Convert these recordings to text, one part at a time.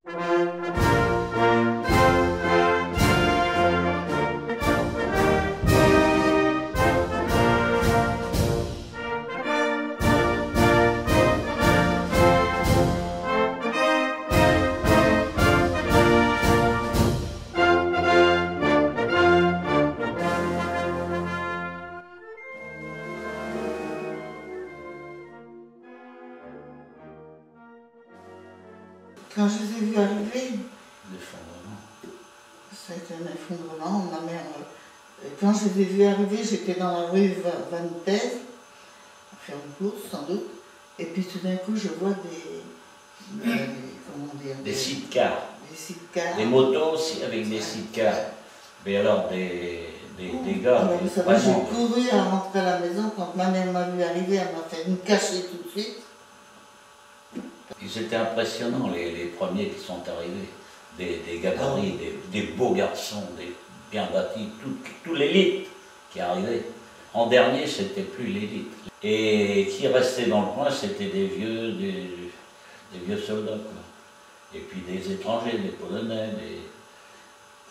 Quand je les ai vus arriver, L'effondrement. ça a été un effondrement. Ma mère, quand je les ai vus arriver, j'étais dans la rue Vantes, à faire une course sans doute, et puis tout d'un coup je vois comment dire, Des sidecars. Des sidecars. Des motos aussi avec des sidecars. Mais alors des gars. Alors, vous savez, j'ai couru à rentrer à la maison. Quand ma mère m'a vu arriver, elle m'a fait une cachée tout de suite. Ils étaient impressionnants, les premiers qui sont arrivés. Des gabarits, des beaux garçons, bien bâtis, tout l'élite qui arrivait. En dernier, c'était plus l'élite. Et qui restait dans le coin, c'était des vieux soldats, quoi. Et puis des étrangers, des Polonais,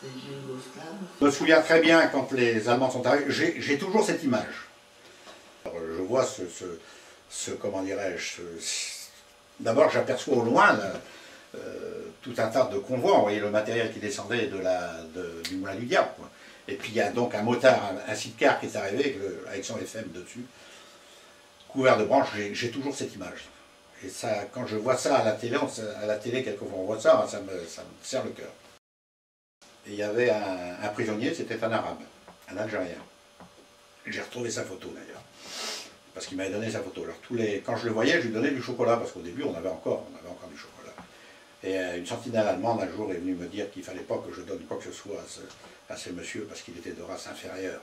Des Yougoslaves. Je me souviens très bien quand les Allemands sont arrivés, j'ai toujours cette image. Alors, je vois comment dirais-je, d'abord j'aperçois au loin là, tout un tas de convois, vous voyez le matériel qui descendait du Moulin du Diable, quoi. Et puis il y a donc un motard, un sidecar qui est arrivé avec son FM dessus, couvert de branches, j'ai toujours cette image. Et ça, quand je vois ça à la télé, quelquefois on voit ça, ça me serre le cœur. Et il y avait un prisonnier, c'était un arabe, un Algérien. J'ai retrouvé sa photo d'ailleurs, parce qu'il m'avait donné sa photo. Alors quand je le voyais, je lui donnais du chocolat, parce qu'au début on avait encore du chocolat. Et une sentinelle allemande un jour est venue me dire qu'il ne fallait pas que je donne quoi que ce soit à ce monsieur, parce qu'il était de race inférieure.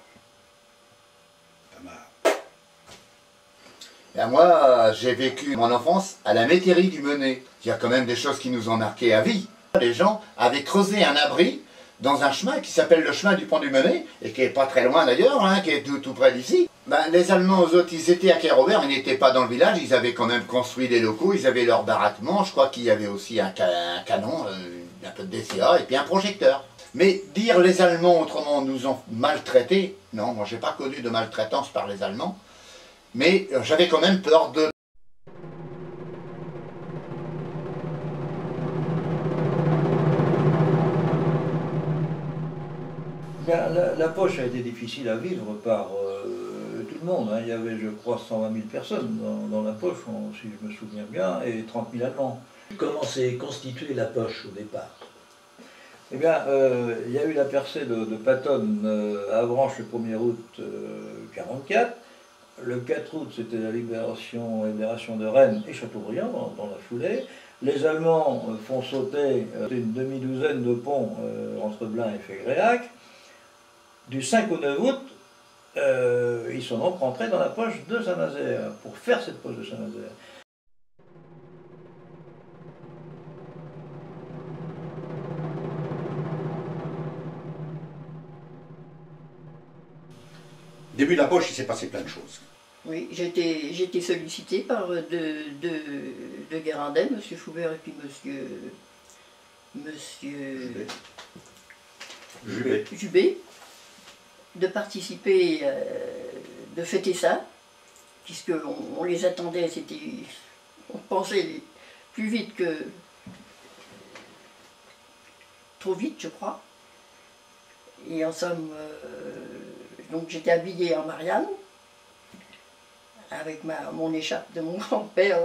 Ça m'a... Ben moi, j'ai vécu mon enfance à la métairie du Menet. Il y a quand même des choses qui nous ont marqué à vie. Les gens avaient creusé un abri dans un chemin qui s'appelle le chemin du pont du Menet, et qui n'est pas très loin d'ailleurs, hein, qui est tout près d'ici. Ben, les Allemands, eux autres, ils étaient à Kérobert, ils n'étaient pas dans le village, ils avaient quand même construit des locaux, ils avaient leur baraquement, je crois qu'il y avait aussi un canon, un peu de DCA, et puis un projecteur. Mais dire les Allemands autrement nous ont maltraités, non, moi j'ai pas connu de maltraitance par les Allemands, mais j'avais quand même peur de... La poche a été difficile à vivre par tout le monde, hein. Il y avait, je crois, 120 000 personnes dans la poche, si je me souviens bien, et 30 000 Allemands. Comment s'est constituée la poche au départ? Eh bien, il y a eu la percée de Pattonne à Avranches le 1er août 1944. Le 4 août, c'était la libération de Rennes et Châteaubriand dans la foulée. Les Allemands font sauter une demi-douzaine de ponts entre Blain et Fégréac. Du 5 au 9 août, ils sont donc rentrés dans la poche de Saint-Nazaire pour faire cette poche de Saint-Nazaire. Début de la poche, il s'est passé plein de choses. Oui, j'ai été sollicitée par de Guérandais, M. Foubert et puis M. Jubé, de participer, de fêter ça, puisqu'on les attendait, on pensait plus vite que... trop vite, je crois. Et en somme, donc j'étais habillée en Marianne, avec mon écharpe de mon grand-père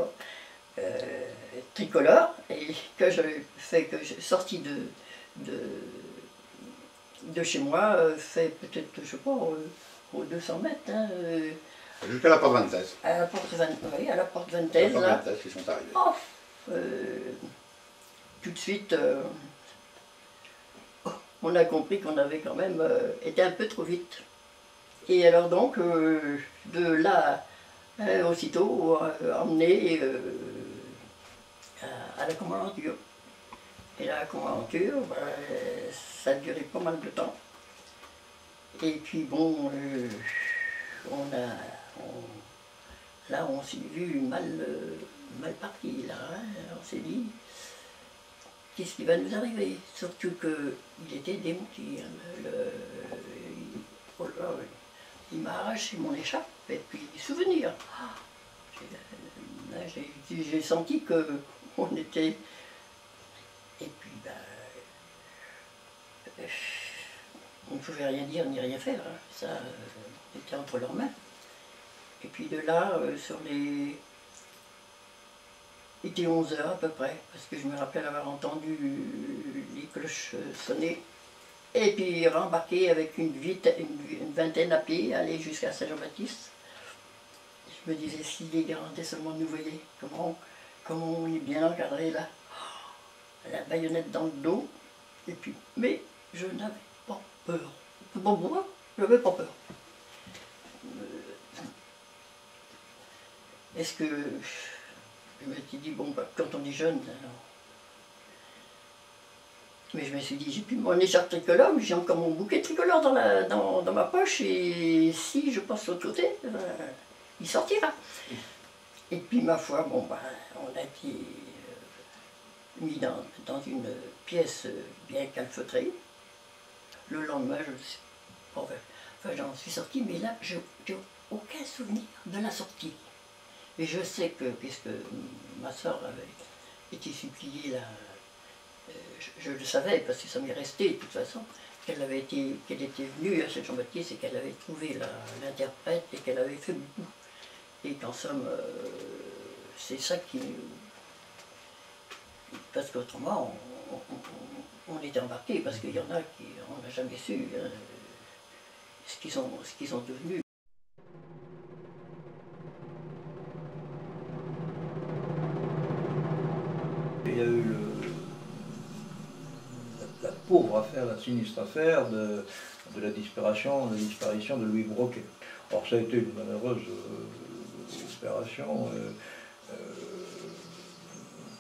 tricolore, et que je sortis de chez moi, fait peut-être, je sais pas, aux 200 mètres. Hein, jusqu'à la porte 26. À la porte 20, oui, à la porte 20, la porte là. 26 qui sont arrivés. Oh, tout de suite, on a compris qu'on avait quand même été un peu trop vite. Et alors donc, de là, aussitôt, emmené à la commandanture. Et la commandanture, ça a duré pas mal de temps. Et puis bon, là on s'est vu mal parti, là, hein, on s'est dit, qu'est-ce qui va nous arriver? Surtout qu'il était démenti. Hein, oh là, il m'a arraché mon écharpe et puis des souvenirs. J'ai senti qu'on était... Et puis, ben, on ne pouvait rien dire ni rien faire. Hein. Ça était entre leurs mains. Et puis de là, sur les... Il était 11 h à peu près, parce que je me rappelle avoir entendu les cloches sonner. Et puis rembarquer avec une vingtaine à pied, aller jusqu'à Saint-Jean-Baptiste. Je me disais, si les Guérantais seulement nous voyaient, comment on est bien encadré là. La baïonnette dans le dos, et puis, mais je n'avais pas peur. Bon, moi, je n'avais pas peur. Est-ce que je me suis dit, bon, bah, quand on est jeune, alors... Mais je me suis dit, j'ai plus mon écharpe tricolore, mais j'ai encore mon bouquet tricolore dans ma poche, et si je passe l'autre côté, il sortira. Et puis, ma foi, bon, bah, on a été mis dans une pièce bien calfeutrée. Le lendemain, je ne sais pas, enfin, j'en suis sortie, mais là, je n'ai aucun souvenir de la sortie. Et je sais que, puisque ma soeur avait été suppliée, là, je le savais, parce que ça m'est resté de toute façon, qu'elle était venue à Saint-Jean-Baptiste et qu'elle avait trouvé l'interprète et qu'elle avait fait beaucoup. Et qu'en somme, c'est ça qui... Parce qu'autrement, on était embarqués, parce qu'il y en a qui, on n'a jamais su hein, ce qu'ils sont devenus. Il y a eu la pauvre affaire, la sinistre affaire de la disparition de Louis Broquet. Or ça a été une malheureuse opération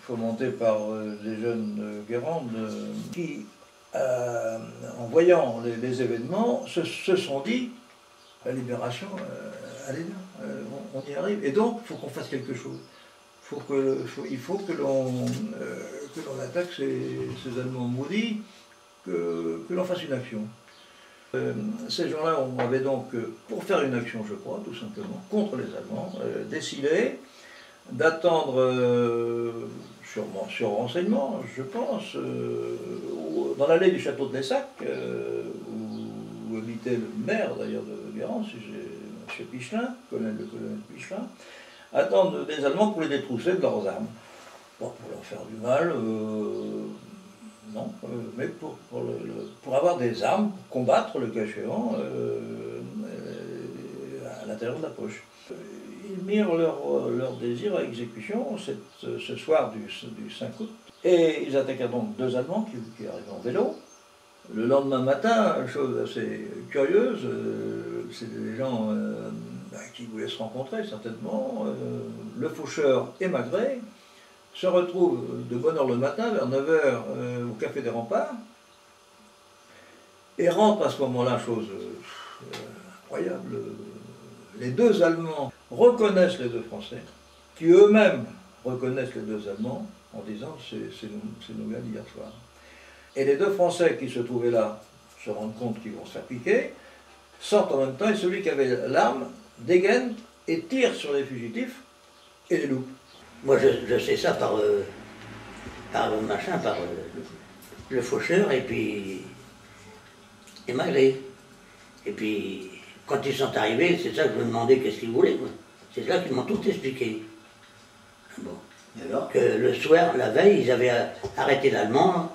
fomentée par des jeunes Guérandes qui, en voyant les événements, se sont dit la libération, elle est là, on y arrive. Et donc, il faut qu'on fasse quelque chose. Il faut que l'on attaque ces Allemands maudits, que l'on fasse une action. Ces gens-là, on avait donc, pour faire une action, je crois, tout simplement, contre les Allemands, décidé d'attendre, sûrement sur renseignement, je pense, dans l'allée du château de Lessac, où habitait le maire d'ailleurs de Guérande, M. Pichelin, le colonel Pichelin, attendre des Allemands pour les détrousser de leurs armes. Bon, pour leur faire du mal, non, mais pour avoir des armes, pour combattre le cas échéant à l'intérieur de la poche. Ils mirent leur désir à exécution ce soir du 5 août. Et ils attaquèrent donc deux Allemands qui arrivaient en vélo. Le lendemain matin, chose assez curieuse, c'est des gens qui voulaient se rencontrer certainement. Le faucheur et Magré se retrouvent de bonne heure le matin, vers 9 h, au Café des Remparts, et rentrent à ce moment-là, chose incroyable, les deux Allemands reconnaissent les deux Français, qui eux-mêmes reconnaissent les deux Allemands, en disant c'est nos gars d'hier soir. Et les deux Français qui se trouvaient là se rendent compte qu'ils vont se faire piquer, sortent en même temps, et celui qui avait l'arme dégaine et tire sur les fugitifs et les loupe. Moi, je sais ça par le faucheur et puis Magré. Et puis, quand ils sont arrivés, c'est ça que je me demandais qu'est-ce qu'ils voulaient. C'est là qu'ils m'ont tout expliqué. Bon. Alors que le soir, la veille, ils avaient arrêté l'Allemand,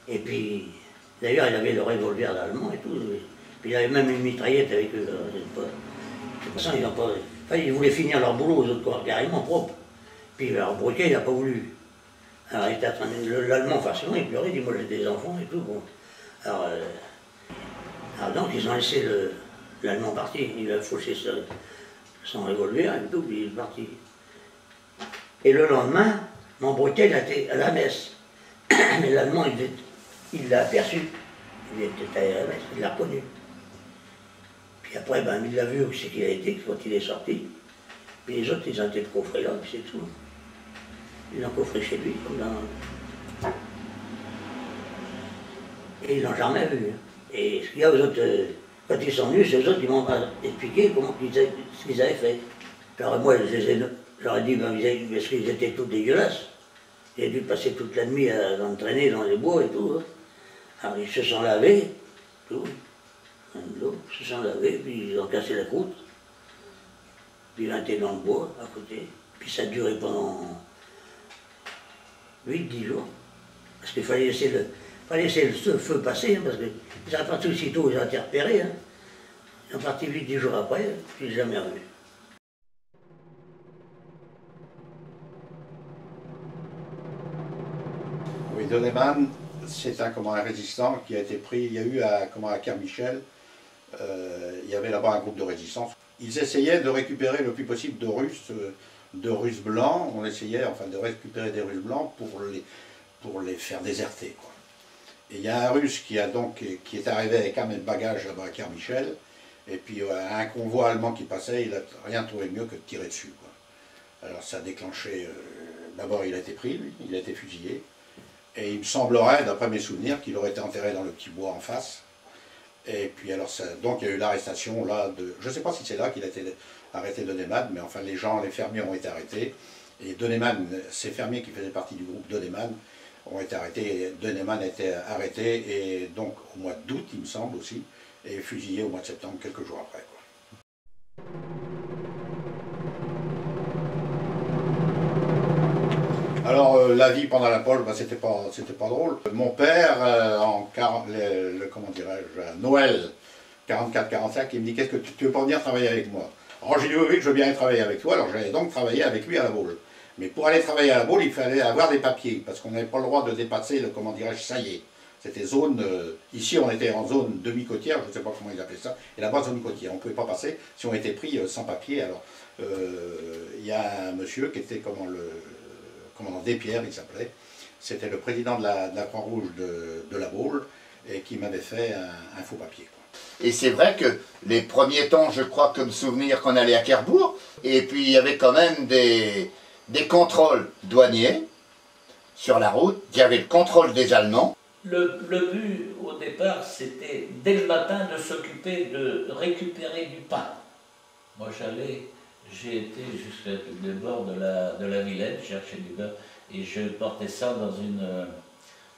et puis, d'ailleurs, il avait le revolver d'Allemand et tout. Puis il avait même une mitraillette avec eux. C'est pour ça qu'ils n'ont pas... Enfin, ils voulaient finir leur boulot aux autres corps, carrément propre. Puis alors Broquet, il n'a pas voulu. Alors il était en train de... L'Allemand, forcément, il pleurait, il dit, moi j'ai des enfants et tout. Bon. Alors donc ils ont laissé l'Allemand partir. Il a fauché son revolver et tout, puis il est parti. Et le lendemain, mon Broquet, il a été à la messe. Mais l'Allemand, il l'a aperçu. Il était à la messe, il l'a reconnu. Puis après, ben, il l'a vu où c'est qu'il a été quand il est sorti. Puis les autres, ils ont été coffrés là, puis c'est tout. Ils l'ont coffré chez lui, comme dans... Et ils l'ont jamais vu. Hein. Et ce qu'il y a aux autres, quand ils sont venus, ces autres, ils m'ont expliqué ce qu'ils avaient fait. Alors moi, j'aurais dit, parce qu'ils étaient tous dégueulasses. Ils ont dû passer toute la nuit à l'entraîner dans les bois et tout. Hein. Alors ils se sont lavés, tout. Ils se sont lavés, puis ils ont cassé la croûte. Puis ils ont été dans le bois, à côté. Puis ça a duré pendant 8-10 jours. Parce qu'il fallait laisser le feu passer, hein, parce qu'ils sont partis aussitôt, ils ont été repérés. Hein. Ils sont partis 8-10 jours après, puis ils n'ont jamais revu. Oui, Donneman, c'est un résistant qui a été pris, il y a eu à Kermichel, il y avait là-bas un groupe de résistance. Ils essayaient de récupérer le plus possible de Russes blancs, on essayait enfin de récupérer des Russes blancs pour les faire déserter, quoi. Et il y a un Russe qui est arrivé avec un mètre de bagage là-bas à Kermichel, et puis un convoi allemand qui passait, il n'a rien trouvé mieux que de tirer dessus, quoi. Alors ça a déclenché, d'abord il a été pris, lui, il a été fusillé, et il me semblerait, d'après mes souvenirs, qu'il aurait été enterré dans le petit bois en face. Et puis alors, donc il y a eu l'arrestation là de... Je ne sais pas si c'est là qu'il a été arrêté Donneman, mais enfin les fermiers ont été arrêtés. Et Donneman, ces fermiers qui faisaient partie du groupe Donneman, ont été arrêtés. Et Donneman a été arrêté, et donc au mois d'août, il me semble aussi, et fusillé au mois de septembre, quelques jours après, quoi. Alors la vie pendant la pole, c'était pas drôle. Mon père, comment dirais-je, à Noël 44-45, il me dit: qu'est-ce que tu veux pas venir travailler avec moi? Alors j'ai dit: oui, je veux bien travailler avec toi. Alors j'allais donc travailler avec lui à la Baule. Mais pour aller travailler à la Baule, il fallait avoir des papiers, parce qu'on n'avait pas le droit de dépasser le, comment dirais-je, saillé. C'était zone, ici on était en zone demi-côtière, je ne sais pas comment ils appelaient ça, et là-bas zone côtière. On ne pouvait pas passer si on était pris sans papier. Alors il y a un monsieur qui était commandant Despierres, il s'appelait. C'était le président de la Croix-Rouge de la Baule, et qui m'avait fait un faux papier, quoi. Et c'est vrai que les premiers temps, je crois comme souvenir qu'on allait à Cherbourg, et puis il y avait quand même des contrôles douaniers sur la route, il y avait le contrôle des Allemands. Le but au départ, c'était dès le matin de s'occuper de récupérer du pain. Moi j'ai été jusqu'à le bord de la Vilaine, chercher du beurre, et je portais ça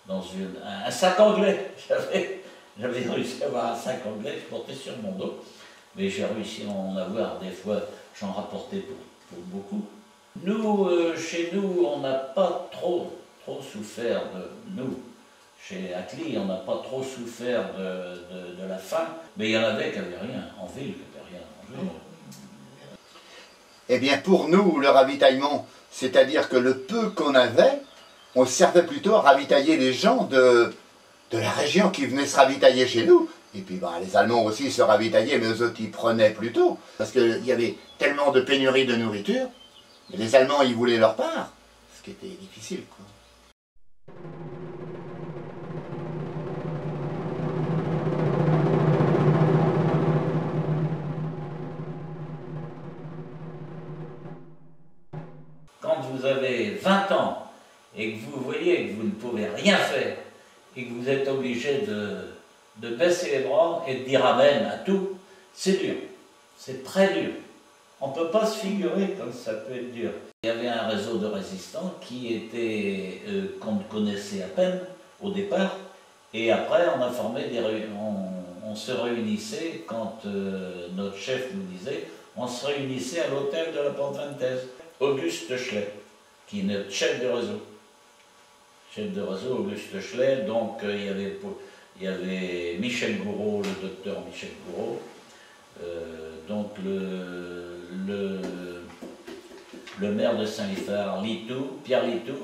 dans un sac anglais. J'avais réussi à avoir un sac anglais, je portais sur mon dos, mais j'ai réussi à en avoir des fois, j'en rapportais pour beaucoup. Nous, chez nous, on n'a pas trop souffert nous. Chez Acli, on n'a pas trop souffert de la faim, mais il y en avait qui n'avaient rien, en ville, qui n'avaient rien en ville. Eh bien pour nous, le ravitaillement, c'est-à-dire que le peu qu'on avait, on servait plutôt à ravitailler les gens de la région qui venaient se ravitailler chez nous. Et puis les Allemands aussi se ravitaillaient, mais eux autres ils prenaient plutôt. Parce qu'il y avait tellement de pénurie de nourriture, et les Allemands ils voulaient leur part, ce qui était difficile, quoi. Quand vous avez 20 ans et que vous voyez que vous ne pouvez rien faire et que vous êtes obligé de baisser les bras et de dire amen à tout, c'est dur, c'est très dur. On ne peut pas se figurer comme ça peut être dur. Il y avait un réseau de résistants qu'on connaissait à peine au départ, et après on a formé des réunions, on se réunissait quand notre chef nous disait, on se réunissait à l'hôtel de la Porte Ventez. Auguste Schley, qui est notre chef de réseau. Chef de réseau, Auguste Schley, donc il y avait Michel Gouraud, le docteur Michel Gouraud, donc le maire de Saint-Liphard, Pierre Litou,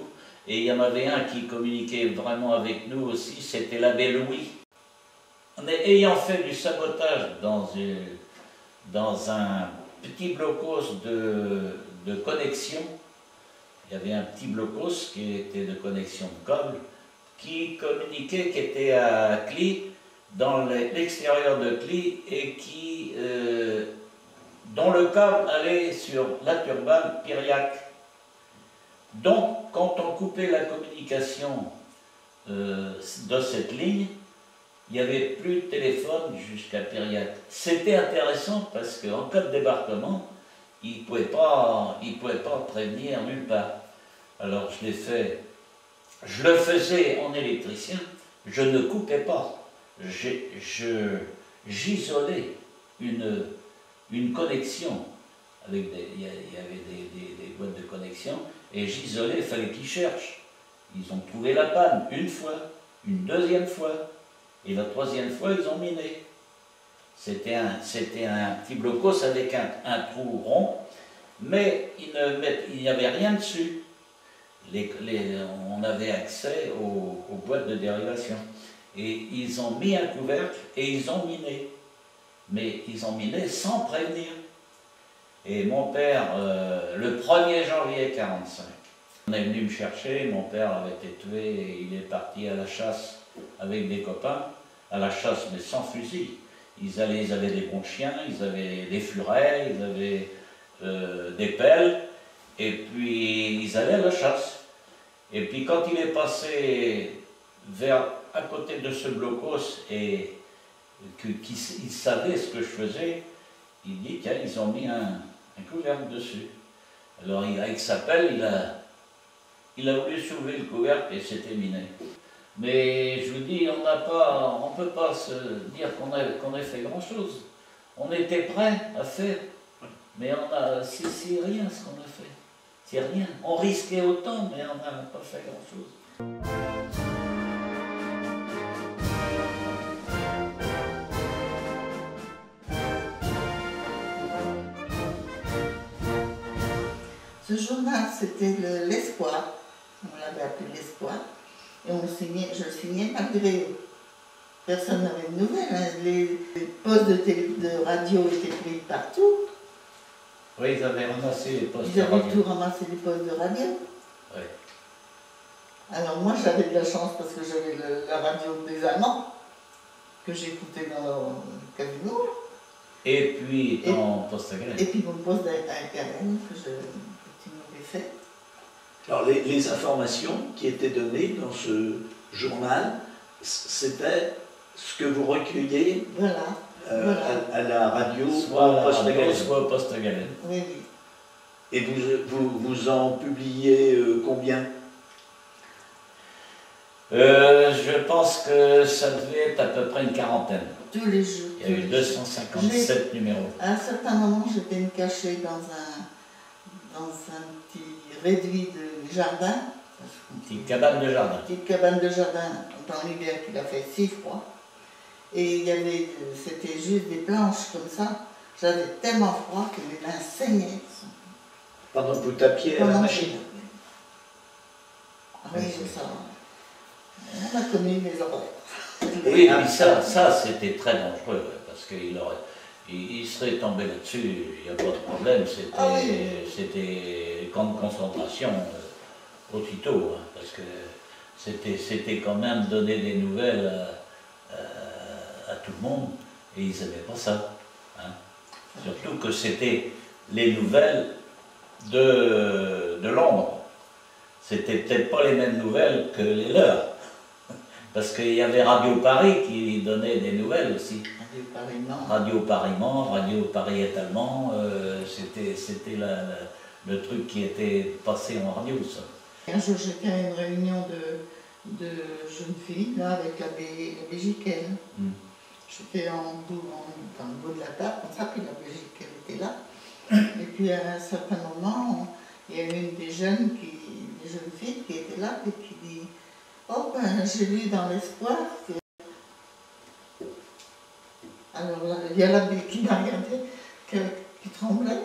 et il y en avait un qui communiquait vraiment avec nous aussi, c'était l'abbé Louis. Ayant fait du sabotage dans un petit blocos de connexion, il y avait un petit blocos qui était de connexion de câble, qui communiquait, qui était à Cly, dans l'extérieur de Cly, et dont le câble allait sur la Turbanne Piriac. Donc, quand on coupait la communication de cette ligne, il n'y avait plus de téléphone jusqu'à Piriac. C'était intéressant parce qu'en cas de débarquement, ils ne pouvaient pas prévenir nulle part. Alors je l'ai fait, je le faisais en électricien, je ne coupais pas. J'isolais une connexion. Il y avait des boîtes de connexion, et j'isolais, il fallait qu'ils cherchent. Ils ont trouvé la panne une fois, une deuxième fois, et la troisième fois, ils ont miné. C'était un petit blocos avec un trou rond, mais il n'y avait rien dessus. On avait accès aux boîtes de dérivation. Et ils ont mis un couvercle et ils ont miné. Mais ils ont miné sans prévenir. Et mon père, le 1er janvier 1945, on est venu me chercher, mon père avait été tué et il est parti à la chasse avec des copains, à la chasse mais sans fusil. Ils avaient des bons chiens, ils avaient des furets, ils avaient des pelles, et puis ils allaient à la chasse. Et puis quand il est passé à côté de ce blocos et qu'il savait ce que je faisais, il dit tiens, ils ont mis un couvercle dessus. Alors avec sa pelle, il a voulu soulever le couvercle et c'était miné. Mais je vous dis, on ne peut pas se dire qu'on ait fait grand-chose. On était prêts à faire, mais c'est rien ce qu'on a fait. C'est rien. On risquait autant, mais on n'a pas fait grand-chose. Ce journal, c'était l'Espoir. On l'avait appelé l'Espoir. Et je le signais malgré eux. Personne n'avait de nouvelles. Hein. Les postes de radio étaient pris partout. Oui, ils avaient ramassé les postes de radio. Ils avaient tout ramassé les postes de radio. Oui. Alors moi, j'avais de la chance parce que j'avais la radio des Allemands que j'écoutais dans le casino. Et puis ton poste à Galen. Et puis mon poste à Galen que tu m'avais fait. Alors les informations qui étaient données dans ce journal, c'était ce que vous recueillez à la radio, soit au poste à Galen. Oui, oui. Et vous en publiez combien? Je pense que ça devait être à peu près une quarantaine. Tous les jours. Il y a eu 257 numéros. À un certain moment, j'étais me cacher dans un petit réduit de jardin. Une petite cabane de jardin. Une petite cabane de jardin dans l'hiver qu'il a fait si froid. Et c'était juste des planches comme ça. J'avais tellement froid que mes mains saignaient. Pendant que vous tapiez à la machine? Ah oui, c'est ça. On a connu mes horreurs. Oui, mais ça c'était très dangereux, parce qu'il serait tombé là-dessus, il n'y a pas de problème, c'était camp de concentration aussitôt, hein, parce que c'était quand même donner des nouvelles à tout le monde, et ils n'aimaient pas ça. Hein. Surtout que c'était les nouvelles de Londres. C'était peut-être pas les mêmes nouvelles que les leurs. Parce qu'il y avait Radio Paris qui donnait des nouvelles aussi. Radio Paris-Mans, Radio Paris-Est-Allemand, c'était le truc qui était passé en radio, ça. Un jour, j'étais à une réunion de jeunes filles, là, avec l'abbé Giquel. J'étais dans le bout de la table, comme ça, puis l'abbé Giquel était là. Et puis, à un certain moment, il y a une des jeunes filles qui était là, et qui dit « Oh, ben, j'ai lu dans l'Espoir que... » Alors là, il y a l'abbé qui m'a regardé, qui tremblait.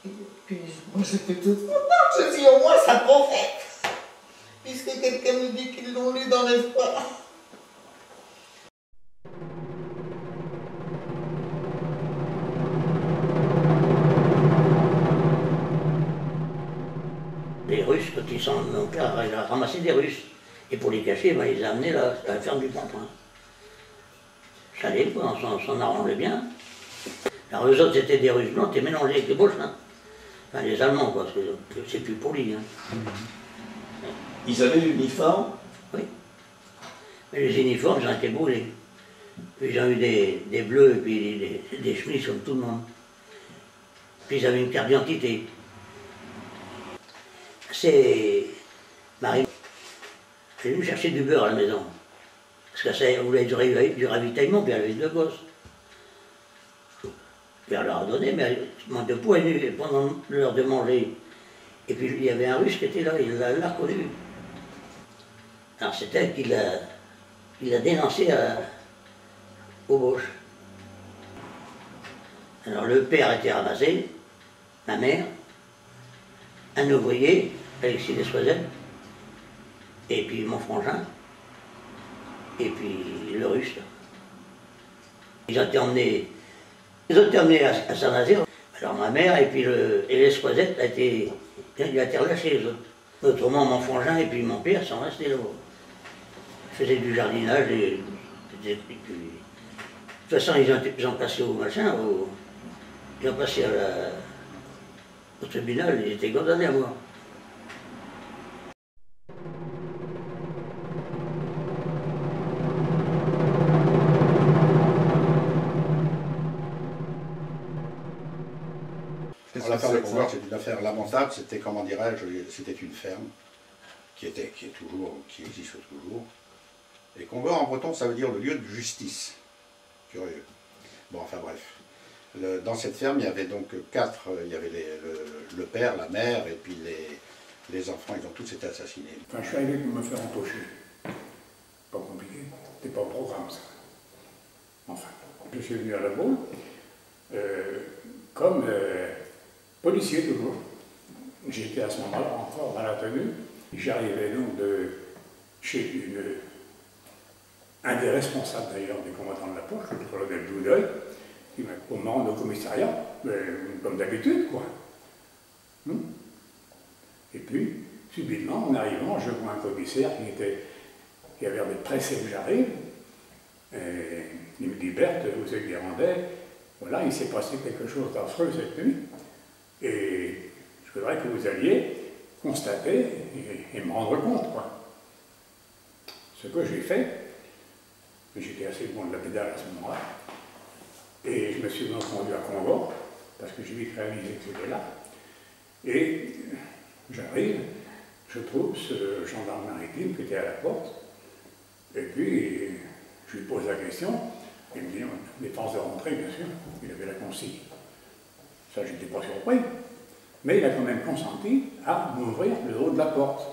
Et puis moi, j'étais toute contente. Je dis « Au moins, ça profite, puisque quelqu'un me dit qu'ils l'ont lu dans l'Espoir. » Les Russes, quand ils sont, mon père il a ramassé des Russes. Et pour les cacher, ben, il les a amenés là, à la ferme du Pont-Point. Ça allait, quoi, on s'en arrangeait bien. Alors eux autres, c'était des Russes blancs, et mélangés avec les Bolchevins. Enfin, les Allemands, quoi, parce que c'est plus poli. Hein. Ils avaient l'uniforme? Oui. Mais les uniformes, ils ont été brûlés. Puis ils ont eu des bleus et puis des chemises comme tout le monde. Puis ils avaient une carte d'identité. C'est Marie. Elle est venue me chercher du beurre à la maison. Parce qu'elle voulait du ravitaillement, puis elle avait 2 gosses. Puis elle leur a donné, mais elle manque de poids, elle est venue pendant l'heure de manger. Et puis il y avait un Russe qui était là, il l'a reconnu. Alors c'est elle qui l'a dénoncé au Bosch. Alors le père était ramassé, ma mère, un ouvrier, Alexis Dessoisettes, et puis mon frangin, et puis le Russe. Ils ont été emmenés à Saint-Nazaire. Alors ma mère et puis Dessoisettes il a été relâché les autres. Autrement mon frangin et puis mon père sont restés là-bas. Ils faisaient du jardinage et de toute façon ils ont passé au machin, ils ont passé au tribunal, ils étaient condamnés à mort. L'affaire de Convert, c'est une affaire lamentable. C'était, comment dirais-je, c'était une ferme qui existe toujours. Et Convert en breton, ça veut dire le lieu de justice. Curieux. Bon, enfin bref. Dans cette ferme, il y avait donc 4, il y avait le père, la mère, et puis les enfants, ils ont tous été assassinés. Quand je suis arrivé pour me faire empocher, pas compliqué, c'était pas au programme ça. Enfin, je suis venu à la Baule, comme policier toujours. J'étais à ce moment-là encore dans la tenue. J'arrivais donc de chez un des responsables d'ailleurs des combattants de la poche, le colonel Doudeuil, qui m'a rendu au commissariat, comme d'habitude, quoi. Et puis, subitement, en arrivant, je vois un commissaire qui avait l'air d'être pressé que j'arrive. Il me dit, Berthe, vous êtes Guérandais, voilà, il s'est passé quelque chose d'affreux cette nuit. Et je voudrais que vous alliez constater et me rendre compte, quoi. Ce que j'ai fait, j'étais assez loin de la pédale à ce moment-là, et je me suis donc rendu à Congo, parce que j'ai vite réalisé que c'était là. Et j'arrive, je trouve ce gendarme maritime qui était à la porte, et puis je lui pose la question, il me dit, défense de rentrée, bien sûr, il avait la consigne. Ça, j'étais pas surpris, mais il a quand même consenti à m'ouvrir le haut de la porte.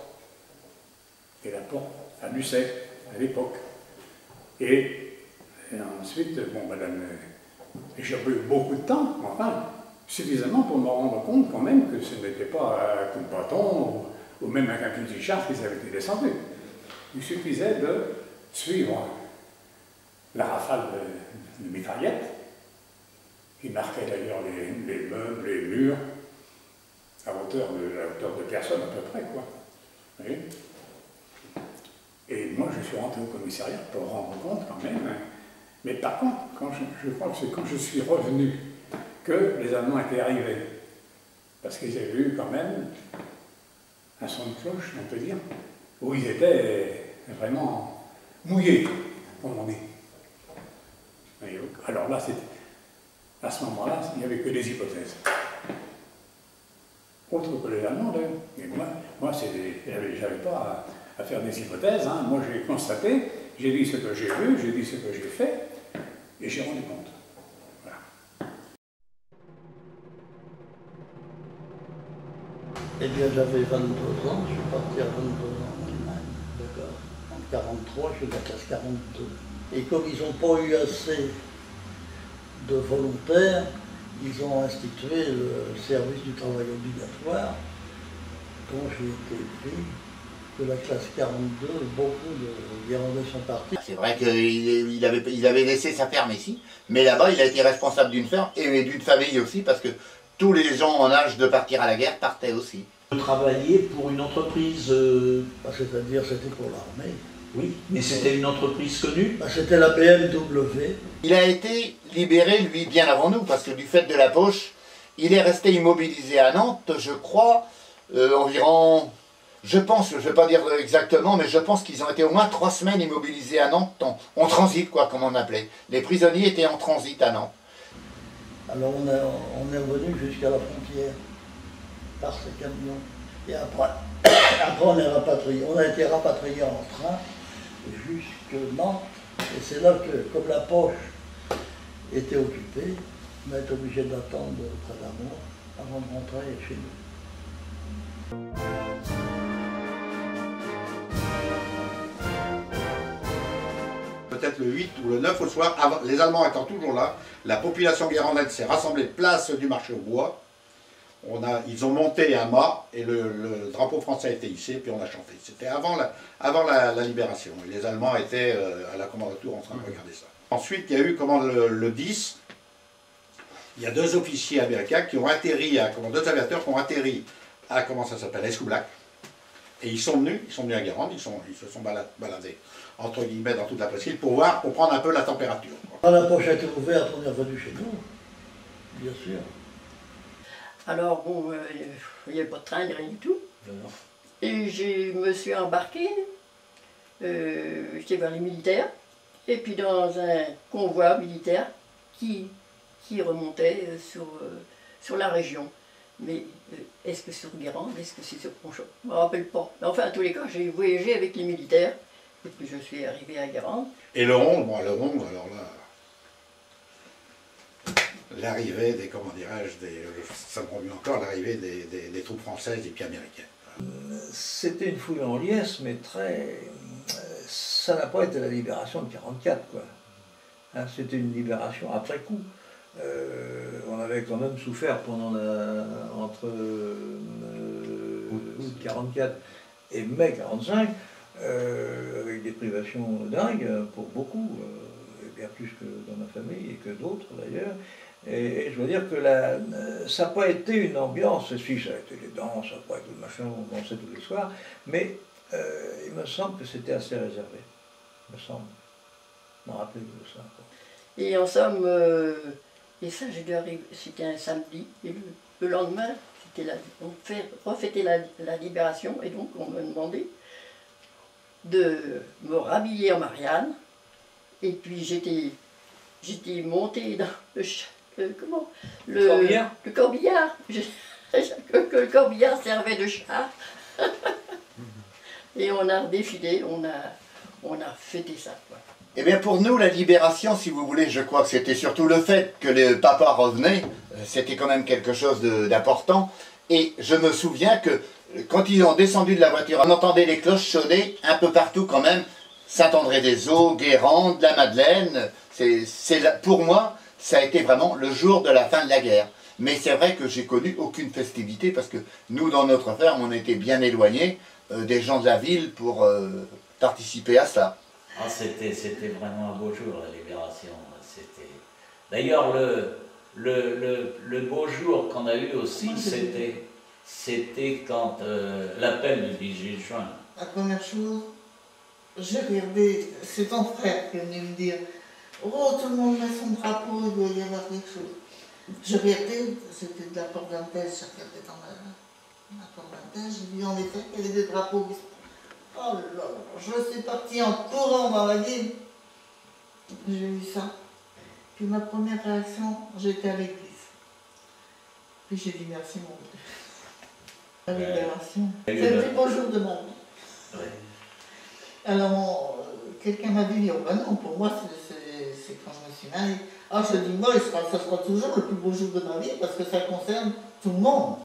Et la porte à Lucet, à l'époque. Et ensuite, bon, madame, j'ai eu beaucoup de temps, enfin, suffisamment pour me rendre compte quand même que ce n'était pas un coup de bâton ou même un fusil charge qui avait été descendu. Il suffisait de suivre la rafale de mitraillettes, qui marquait d'ailleurs les meubles, les murs, à hauteur de personnes à peu près, quoi. Vous voyez ? Et moi, je suis rentré au commissariat pour me rendre compte quand même. Mais par contre, je crois que c'est quand je suis revenu que les Allemands étaient arrivés. Parce qu'ils avaient eu quand même un son de cloche, on peut dire, où ils étaient vraiment mouillés, comme on dit. Et alors là, à ce moment-là, il n'y avait que des hypothèses. Autre que les Allemands, d'ailleurs. Mais moi j'avais pas à faire des hypothèses. Hein. Moi, j'ai constaté, j'ai dit ce que j'ai vu, j'ai dit ce que j'ai fait, et j'ai rendu compte. Voilà. Eh bien, j'avais 22 ans, je suis parti à 22 ans en Allemagne, d'accord. En 1943, je suis de la classe 42. Et comme ils n'ont pas eu assez de volontaires, ils ont institué le service du travail obligatoire, dont j'ai été pris. De la classe 42, beaucoup de Guérandais sont partis. C'est vrai qu'il avait laissé sa ferme ici, mais là-bas il a été responsable d'une ferme et d'une famille aussi, parce que tous les gens en âge de partir à la guerre partaient aussi. Vous travailliez pour une entreprise... C'est-à-dire c'était pour l'armée. Oui, mais c'était une entreprise connue? C'était la BMW. Il a été libéré, lui, bien avant nous, parce que du fait de la poche, il est resté immobilisé à Nantes, je crois, environ je pense, je ne vais pas dire exactement, mais je pense qu'ils ont été au moins 3 semaines immobilisés à Nantes, en transit, quoi, comme on appelait. Les prisonniers étaient en transit à Nantes. Alors on est revenu jusqu'à la frontière par ce camion. Et après on est rapatrié. On a été rapatrié en train jusque Nantes. Et c'est là que, comme la poche était occupée, on a été obligé d'attendre près d'un mois avant de rentrer chez nous. Peut-être le 8 ou le 9 au soir, les Allemands étant toujours là, la population guérandaise s'est rassemblée place du marché aux bois. Ils ont monté un mât et le drapeau français a été hissé, puis on a chanté. C'était avant la libération. Et les Allemands étaient à la commandature en train de regarder ça. Ensuite, il y a eu le 10. Il y a 2 officiers américains qui ont atterri, 2 aviateurs qui ont atterri à, comment ça s'appelle, Escoublac. Et ils sont venus à Guérande, ils se sont baladés, entre guillemets, dans toute la presqu'île pour prendre un peu la température. Quand la poche a été ouverte, on est revenu chez nous, bien sûr. Alors bon, il n'y avait pas de train, rien du tout. Et je me suis embarquée, j'étais vers les militaires, et puis dans un convoi militaire qui remontait sur la région. Mais est-ce que sur Guérande, est-ce que c'est sur Ponchot? Je ne me rappelle pas. Mais enfin, en tous les cas, j'ai voyagé avec les militaires, et puis je suis arrivée à Guérande. Et le Ronde, alors là, l'arrivée des, comment dirais-je, ça me revient encore, l'arrivée des troupes françaises et puis américaines. C'était une fouille en liesse, mais ça n'a pas été la libération de 1944, quoi. Hein, c'était une libération après coup. On avait quand même souffert entre août 1944 et mai 1945, avec des privations dingues pour beaucoup, et bien plus que dans ma famille et que d'autres d'ailleurs. Et je veux dire que ça n'a pas été une ambiance, si ça a été les danses, ça n'a pas été le machin, on dansait tous les soirs, mais il me semble que c'était assez réservé, il me semble. Je me rappelle de ça. Quoi. Et en somme, et ça j'ai dû arriver, c'était un samedi, et le lendemain, on refêtait la libération, et donc on me demandait de me rhabiller en Marianne, et puis j'étais montée dans le corbillard. Le corbillard. Le corbillard servait de char. Et on a défilé, on a fêté ça, quoi. Eh bien pour nous, la libération, si vous voulez, je crois que c'était surtout le fait que le papa revenait, c'était quand même quelque chose d'important. Et je me souviens que quand ils ont descendu de la voiture, on entendait les cloches sonner un peu partout quand même, Saint-André-des-Eaux, Guérande, la Madeleine. Pour moi, ça a été vraiment le jour de la fin de la guerre. Mais c'est vrai que j'ai connu aucune festivité parce que nous, dans notre ferme, on était bien éloignés des gens de la ville pour participer à ça. Ah, c'était vraiment un beau jour, la libération. D'ailleurs, le beau jour qu'on a eu aussi, c'était quand l'appel du 18 juin. La première chose, j'ai regardé, c'est ton frère qui est venu me dire « Oh, tout le monde met son drapeau, il doit y avoir quelque chose. » Je regardais, c'était de la porte d'Antelle, je regardais dans la porte d'Antelle, j'ai vu en effet qu'il y avait des drapeaux. Oh là là, je suis partie en courant dans la ville. J'ai vu ça. Puis ma première réaction, j'étais à l'église. Puis j'ai dit merci mon Dieu. La libération. C'est le plus beau jour de mon vie. Ouais. Alors, quelqu'un m'a dit, oh ben non, pour moi c'est quand je me suis mariée. Ah, je dis, moi, ça sera toujours le plus beau jour de ma vie parce que ça concerne tout le monde.